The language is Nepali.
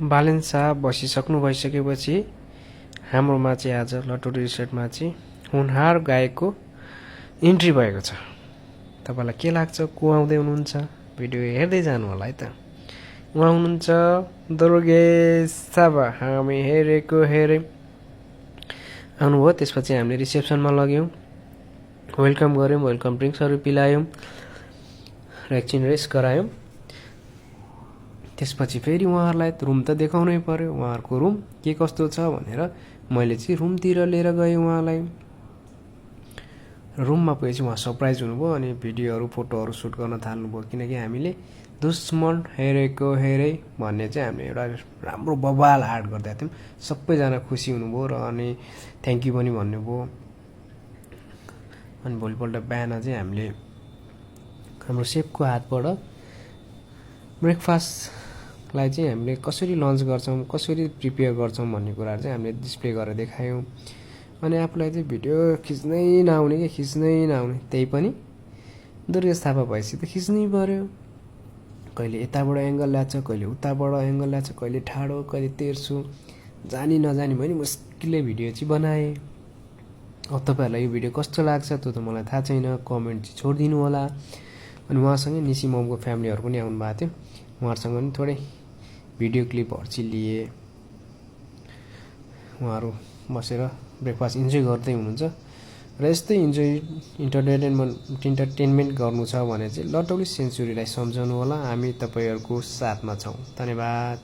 बालेन्सा बसिसक्नु भइसकेपछि हाम्रोमा चाहिँ आज लटोरी रिसोर्टमा चाहिँ हुनहार गायकको इन्ट्री भएको छ। तपाईँलाई के लाग्छ, को आउँदै हुनुहुन्छ? भिडियो हेर्दै जानु होला है त। उहाँ हुनुहुन्छ दुर्गेश थापा। हामी हेरेको हेरे आउनुभयो। त्यसपछि हामीले रिसेप्सनमा लग्यौँ, वेलकम गऱ्यौँ, वेलकम ड्रिङ्क्सहरू पिलायौँ र एकछिन रेस्ट गरायौँ। त्यसपछि फेरि उहाँहरूलाई रुम त देखाउनै पर्यो, उहाँहरूको रुम के कस्तो छ भनेर मैले चाहिँ रुमतिर लिएर गएँ उहाँलाई। रुममा पुगेपछि उहाँ सरप्राइज हुनुभयो अनि भिडियोहरू फोटोहरू सुट गर्न थाल्नुभयो। किनकि हामीले दुश्मन हेरेको हेरे भन्ने चाहिँ हामीले एउटा राम्रो बवाल आर्ट गर्दै थियौँ। सबैजना खुसी हुनुभयो र अनि थ्याङ्क यू पनि भन्नुभयो। अनि भोलिपल्ट बिहान चाहिँ हामीले हाम्रो सेफको हातबाट ब्रेकफास्टलाई चाहिँ हामीले कसरी लन्च गर्छौँ, कसरी प्रिपेयर गर्छौँ भन्ने कुराहरू चाहिँ हामीले डिस्प्ले गरेर देखायौँ। अनि आफूलाई चाहिँ भिडियो खिच्नै नआउने त्यही पनि दुर्गेश थापा भएपछि त खिच्नै पर्यो। कहिले यताबाट एङ्गल ल्याएको छ, कहिले उताबाट एङ्गल ल्याएको छ, कहिले ठाडो, कहिले तेर्सो, जानी नजानी भने मुस्किलले भिडियो चाहिँ बनाएँ। अब तपाईँहरूलाई यो भिडियो कस्तो लाग्छ त्यो त मलाई थाहा छैन, कमेन्ट चाहिँ छोडिदिनु होला। अनि उहाँसँगै निसी ममको फ्यामिलीहरू पनि आउनु भएको थियो, उहाँहरूसँग पनि थोरै भिडियो क्लिपहरू चाहिँ लिए। उहाँहरू बसेर ब्रेकफास्ट इन्जोय गर्दै हुनुहुन्छ र यस्तै इन्टरटेनमेन्ट गर्नु छ भने चाहिँ लटौली सेन्चुरीलाई सम्झाउनु होला। हामी तपाईँहरूको साथमा छौँ। धन्यवाद।